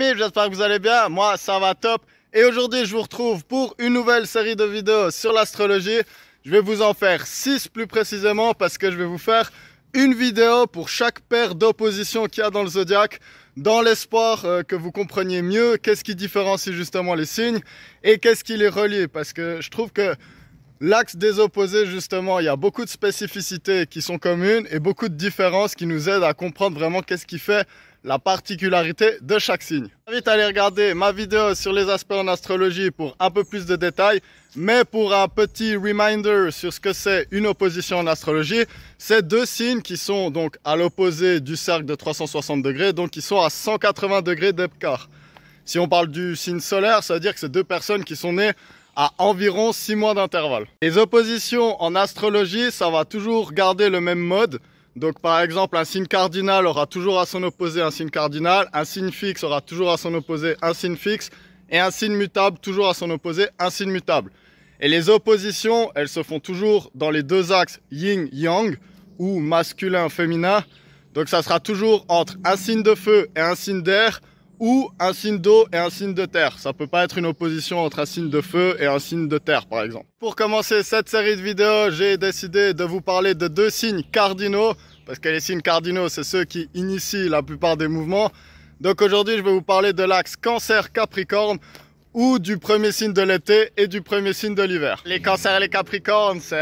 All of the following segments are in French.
J'espère que vous allez bien, moi ça va top. Et aujourd'hui je vous retrouve pour une nouvelle série de vidéos sur l'astrologie. Je vais vous en faire 6 plus précisément parce que je vais vous faire une vidéo pour chaque paire d'oppositions qu'il y a dans le zodiaque, dans l'espoir que vous compreniez mieux qu'est-ce qui différencie justement les signes et qu'est-ce qui les relie. Parce que je trouve que l'axe des opposés, justement, il y a beaucoup de spécificités qui sont communes et beaucoup de différences qui nous aident à comprendre vraiment qu'est-ce qui fait la particularité de chaque signe. Je vous invite à aller regarder ma vidéo sur les aspects en astrologie pour un peu plus de détails, mais pour un petit reminder sur ce que c'est une opposition en astrologie, c'est deux signes qui sont donc à l'opposé du cercle de 360 degrés, donc qui sont à 180 degrés d'écart. Si on parle du signe solaire, ça veut dire que c'est deux personnes qui sont nées à environ 6 mois d'intervalle. Les oppositions en astrologie, ça va toujours garder le même mode. Donc par exemple, un signe cardinal aura toujours à son opposé un signe cardinal, un signe fixe aura toujours à son opposé un signe fixe, et un signe mutable toujours à son opposé un signe mutable. Et les oppositions, elles se font toujours dans les deux axes yin-yang, ou masculin-féminin. Donc ça sera toujours entre un signe de feu et un signe d'air, ou un signe d'eau et un signe de terre. Ça peut pas être une opposition entre un signe de feu et un signe de terre, par exemple. Pour commencer cette série de vidéos, j'ai décidé de vous parler de deux signes cardinaux, parce que les signes cardinaux, c'est ceux qui initient la plupart des mouvements. Donc aujourd'hui, je vais vous parler de l'axe Cancer-Capricorne, ou du premier signe de l'été et du premier signe de l'hiver. Les Cancers et les Capricornes, c'est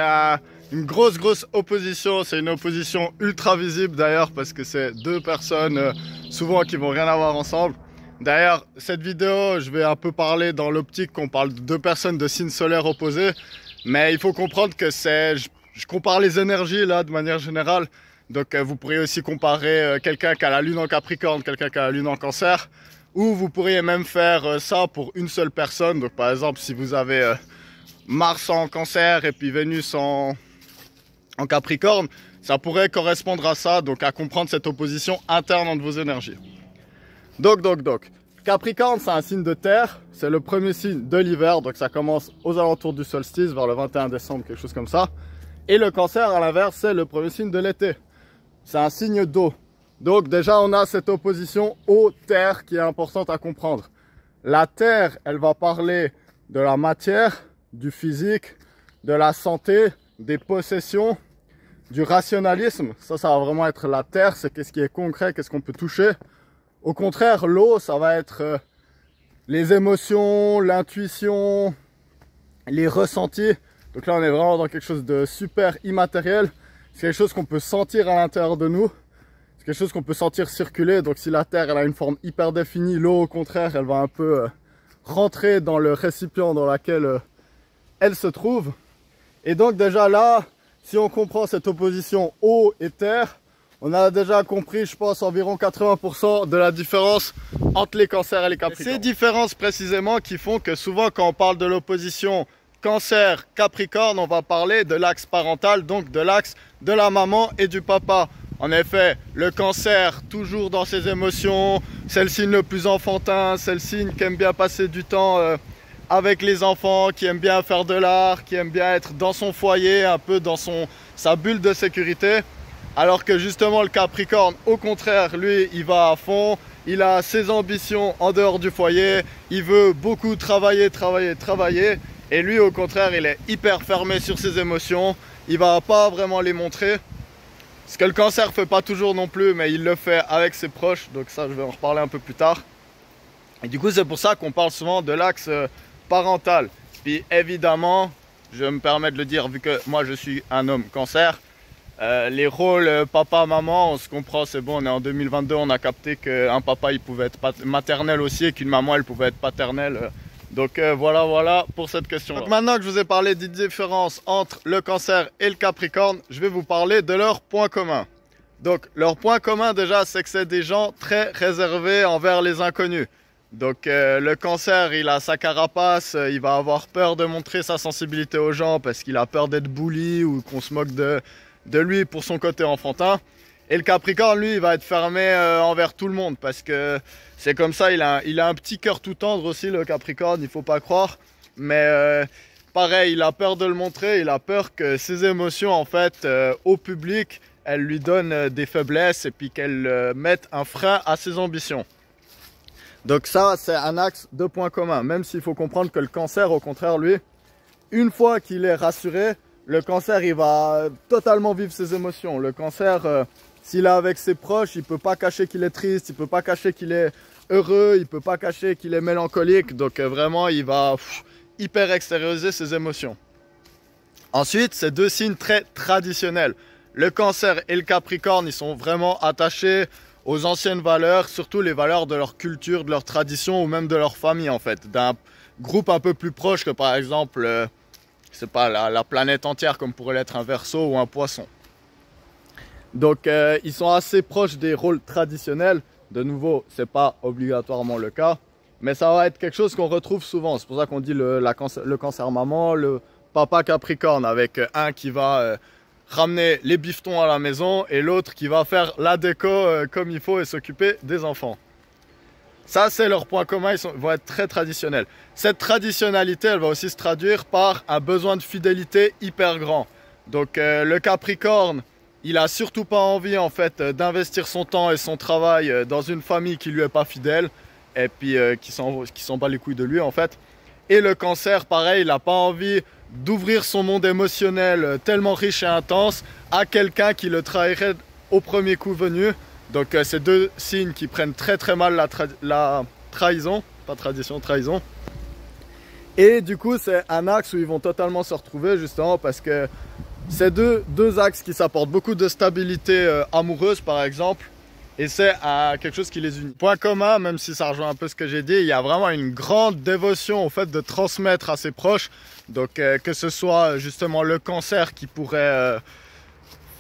une grosse opposition. C'est une opposition ultra visible d'ailleurs, parce que c'est deux personnes souvent qui vont rien avoir ensemble. D'ailleurs, cette vidéo, je vais un peu parler dans l'optique qu'on parle de deux personnes de signes solaires opposés. Mais il faut comprendre que je compare les énergies là de manière générale. Donc vous pourriez aussi comparer quelqu'un qui a la lune en Capricorne, quelqu'un qui a la lune en Cancer. Ou vous pourriez même faire ça pour une seule personne. Donc par exemple, si vous avez Mars en Cancer et puis Vénus en Capricorne, ça pourrait correspondre à ça, donc à comprendre cette opposition interne entre vos énergies. Donc. Capricorne, c'est un signe de terre, c'est le premier signe de l'hiver, donc ça commence aux alentours du solstice, vers le 21 décembre, quelque chose comme ça. Et le Cancer, à l'inverse, c'est le premier signe de l'été. C'est un signe d'eau. Donc déjà, on a cette opposition eau-terre qui est importante à comprendre. La terre, elle va parler de la matière, du physique, de la santé, des possessions, du rationalisme. Ça va vraiment être la terre, c'est qu'est-ce qui est concret, qu'est-ce qu'on peut toucher. Au contraire, l'eau, ça va être les émotions, l'intuition, les ressentis. Donc là, on est vraiment dans quelque chose de super immatériel. C'est quelque chose qu'on peut sentir à l'intérieur de nous. C'est quelque chose qu'on peut sentir circuler. Donc si la terre, elle a une forme hyper définie, l'eau, au contraire, elle va un peu rentrer dans le récipient dans lequel elle se trouve. Et donc déjà là, si on comprend cette opposition eau et terre, on a déjà compris, je pense, environ 80% de la différence entre les cancers et les capricornes. Ces différences précisément qui font que souvent quand on parle de l'opposition cancer-capricorne, on va parler de l'axe parental, donc de l'axe de la maman et du papa. En effet, le cancer, toujours dans ses émotions, c'est le signe le plus enfantin, c'est le signe qui aime bien passer du temps avec les enfants, qui aime bien faire de l'art, qui aime bien être dans son foyer, un peu dans sa bulle de sécurité. Alors que justement le Capricorne, au contraire, lui, il va à fond, il a ses ambitions en dehors du foyer, il veut beaucoup travailler. Et lui, au contraire, il est hyper fermé sur ses émotions, il va pas vraiment les montrer. Ce que le Cancer fait pas toujours non plus, mais il le fait avec ses proches, donc ça, je vais en reparler un peu plus tard. Et du coup, c'est pour ça qu'on parle souvent de l'axe parental. Puis évidemment, je me permets de le dire, vu que moi, je suis un homme Cancer, les rôles papa-maman, on se comprend, c'est bon, on est en 2022, on a capté qu'un papa il pouvait être maternel aussi et qu'une maman elle pouvait être paternelle. Donc voilà pour cette question. Donc maintenant que je vous ai parlé des différences entre le Cancer et le Capricorne, je vais vous parler de leurs points communs. Donc leur point commun déjà, c'est que c'est des gens très réservés envers les inconnus. Donc le Cancer, il a sa carapace, il va avoir peur de montrer sa sensibilité aux gens parce qu'il a peur d'être bully ou qu'on se moque de lui pour son côté enfantin. Et le Capricorne, lui, il va être fermé envers tout le monde parce que c'est comme ça, il a un petit cœur tout tendre aussi, le Capricorne, il faut pas croire. Mais pareil, il a peur de le montrer, il a peur que ses émotions, en fait, au public, elles lui donnent des faiblesses et puis qu'elles mettent un frein à ses ambitions. Donc ça, c'est un axe de points communs. Même s'il faut comprendre que le cancer, au contraire, lui, une fois qu'il est rassuré, le cancer, il va totalement vivre ses émotions. Le cancer, s'il est avec ses proches, il ne peut pas cacher qu'il est triste, il ne peut pas cacher qu'il est heureux, il ne peut pas cacher qu'il est mélancolique. Donc vraiment, il va hyper extérioriser ses émotions. Ensuite, c'est deux signes très traditionnels. Le cancer et le capricorne, ils sont vraiment attachés aux anciennes valeurs, surtout les valeurs de leur culture, de leur tradition ou même de leur famille en fait. D'un groupe un peu plus proche que par exemple, c'est pas la planète entière comme pourrait l'être un Verseau ou un Poisson. Donc ils sont assez proches des rôles traditionnels. De nouveau, c'est pas obligatoirement le cas, mais ça va être quelque chose qu'on retrouve souvent. C'est pour ça qu'on dit le cancer maman, le papa capricorne, avec un qui va ramener les bifetons à la maison et l'autre qui va faire la déco comme il faut et s'occuper des enfants. Ça, c'est leur point commun, ils vont être très traditionnels. Cette traditionnalité, elle va aussi se traduire par un besoin de fidélité hyper grand. Donc le Capricorne, il a surtout pas envie en fait d'investir son temps et son travail dans une famille qui lui est pas fidèle et puis qui s'en bat les couilles de lui en fait. Et le Cancer, pareil, il n'a pas envie d'ouvrir son monde émotionnel tellement riche et intense à quelqu'un qui le trahirait au premier coup venu. Donc c'est deux signes qui prennent très très mal la trahison, pas tradition, trahison. Et du coup c'est un axe où ils vont totalement se retrouver justement parce que c'est deux axes qui s'apportent beaucoup de stabilité amoureuse par exemple. Et c'est quelque chose qui les unit. Point commun, même si ça rejoint un peu ce que j'ai dit, il y a vraiment une grande dévotion au fait de transmettre à ses proches. Donc que ce soit justement le Cancer qui pourrait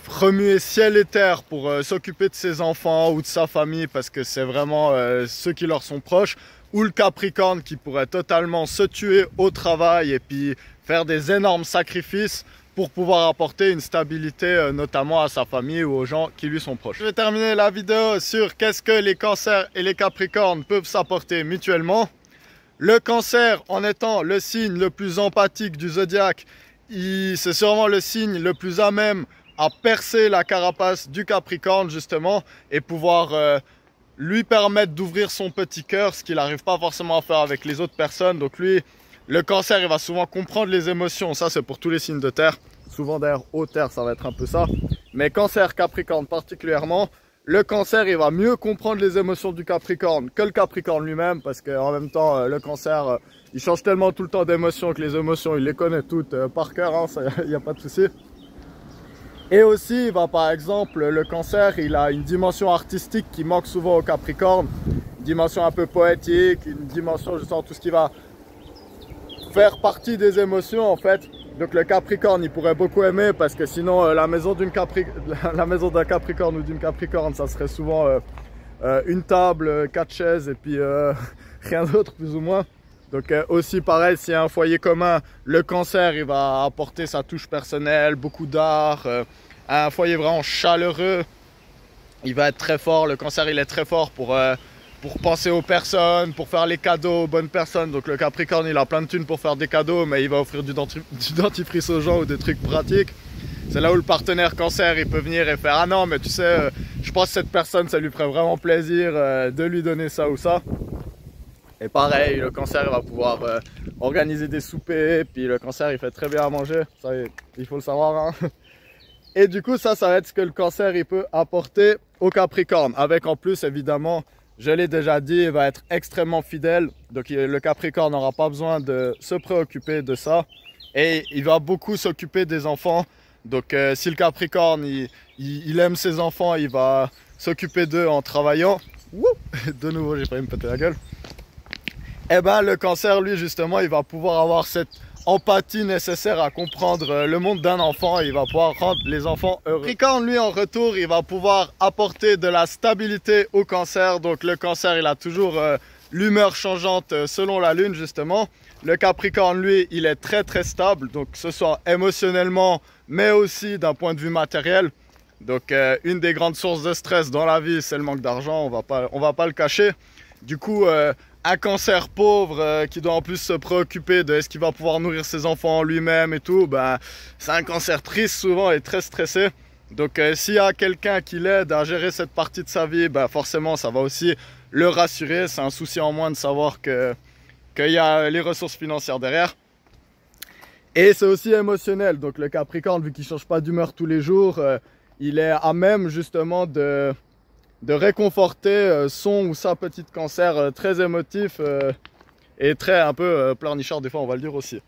remuer ciel et terre pour s'occuper de ses enfants ou de sa famille parce que c'est vraiment ceux qui leur sont proches. Ou le Capricorne qui pourrait totalement se tuer au travail et puis faire des énormes sacrifices pour pouvoir apporter une stabilité notamment à sa famille ou aux gens qui lui sont proches. Je vais terminer la vidéo sur qu'est-ce que les Cancers et les Capricornes peuvent s'apporter mutuellement. Le Cancer, en étant le signe le plus empathique du zodiaque, c'est sûrement le signe le plus à même à percer la carapace du Capricorne justement et pouvoir lui permettre d'ouvrir son petit cœur, ce qu'il n'arrive pas forcément à faire avec les autres personnes. Donc lui, le Cancer, il va souvent comprendre les émotions, ça c'est pour tous les signes de terre. Souvent d'ailleurs au terre, ça va être un peu ça. Mais Cancer, Capricorne particulièrement, le Cancer, il va mieux comprendre les émotions du Capricorne que le Capricorne lui-même. Parce qu'en même temps, le Cancer, il change tellement tout le temps d'émotions que les émotions, il les connaît toutes par cœur, hein, il n'y a pas de souci. Et aussi, par exemple, le Cancer, il a une dimension artistique qui manque souvent au Capricorne. Une dimension un peu poétique, une dimension justement tout ce qui va faire partie des émotions en fait. Donc le Capricorne il pourrait beaucoup aimer parce que sinon la maison d'un Capricorne ou d'une Capricorne ça serait souvent une table, 4 chaises et puis rien d'autre plus ou moins. Donc aussi pareil, s'il y a un foyer commun, le Cancer il va apporter sa touche personnelle, beaucoup d'art, un foyer vraiment chaleureux. Il va être très fort, le Cancer il est très fort pour penser aux personnes, pour faire les cadeaux aux bonnes personnes. Donc le Capricorne il a plein de thunes pour faire des cadeaux, mais il va offrir du dentifrice aux gens ou des trucs pratiques. C'est là où le partenaire Cancer il peut venir et faire ah non mais tu sais je pense que cette personne ça lui ferait vraiment plaisir de lui donner ça ou ça. Et pareil le Cancer il va pouvoir organiser des soupers, puis le Cancer il fait très bien à manger, ça il faut le savoir hein. Et du coup ça va être ce que le Cancer il peut apporter au Capricorne, avec en plus évidemment, je l'ai déjà dit, il va être extrêmement fidèle. Donc le Capricorne n'aura pas besoin de se préoccuper de ça. Et il va beaucoup s'occuper des enfants. Donc si le Capricorne, il aime ses enfants, il va s'occuper d'eux en travaillant. Wouh, de nouveau, j'ai failli me péter la gueule. Et ben le Cancer, lui, justement, il va pouvoir avoir cette empathie nécessaire à comprendre le monde d'un enfant. Il va pouvoir rendre les enfants heureux. Capricorne, lui, en retour, il va pouvoir apporter de la stabilité au Cancer. Donc le Cancer, il a toujours l'humeur changeante selon la lune, justement. Le Capricorne, lui, il est très très stable, donc que ce soit émotionnellement, mais aussi d'un point de vue matériel. Donc une des grandes sources de stress dans la vie, c'est le manque d'argent, on va pas le cacher. Du coup, un Cancer pauvre qui doit en plus se préoccuper de est-ce qu'il va pouvoir nourrir ses enfants lui-même et tout, ben, c'est un Cancer triste souvent et très stressé. Donc s'il y a quelqu'un qui l'aide à gérer cette partie de sa vie, ben, forcément ça va aussi le rassurer. C'est un souci en moins de savoir qu'il y a les ressources financières derrière. Et c'est aussi émotionnel. Donc le Capricorne, vu qu'il ne change pas d'humeur tous les jours, il est à même justement de réconforter son ou sa petite Cancer très émotif et très un peu pleurnichard, des fois on va le dire aussi.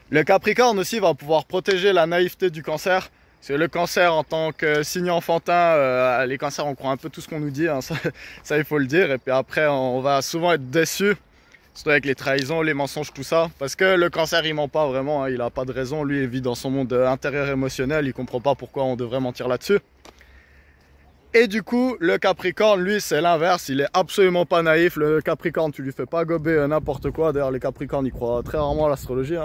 Le Capricorne aussi va pouvoir protéger la naïveté du Cancer. Parce que le Cancer en tant que signe enfantin, les Cancers on croit un peu tout ce qu'on nous dit, hein, ça il faut le dire. Et puis après on va souvent être déçu, surtout avec les trahisons, les mensonges, tout ça. Parce que le Cancer il ment pas vraiment, hein, il a pas de raison, lui il vit dans son monde intérieur émotionnel, il comprend pas pourquoi on devrait mentir là-dessus. Et du coup, le Capricorne, lui, c'est l'inverse. Il est absolument pas naïf. Le Capricorne, tu lui fais pas gober n'importe quoi. D'ailleurs, les Capricornes, ils croient très rarement à l'astrologie, hein.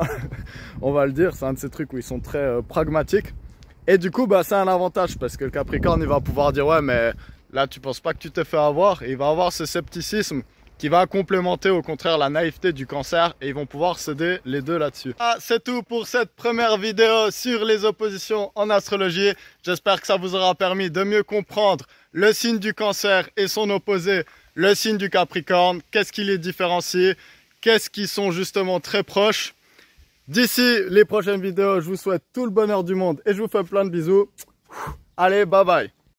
On va le dire. C'est un de ces trucs où ils sont très pragmatiques. Et du coup, bah, c'est un avantage parce que le Capricorne, il va pouvoir dire ouais, mais là, tu penses pas que tu t'es fait avoir. Et il va avoir ce scepticisme qui va complémenter au contraire la naïveté du Cancer et ils vont pouvoir s'aider les deux là-dessus. Ah, c'est tout pour cette première vidéo sur les oppositions en astrologie. J'espère que ça vous aura permis de mieux comprendre le signe du Cancer et son opposé, le signe du Capricorne. Qu'est-ce qui les différencie? Qu'est-ce qui sont justement très proches? D'ici les prochaines vidéos, je vous souhaite tout le bonheur du monde et je vous fais plein de bisous. Allez, bye bye!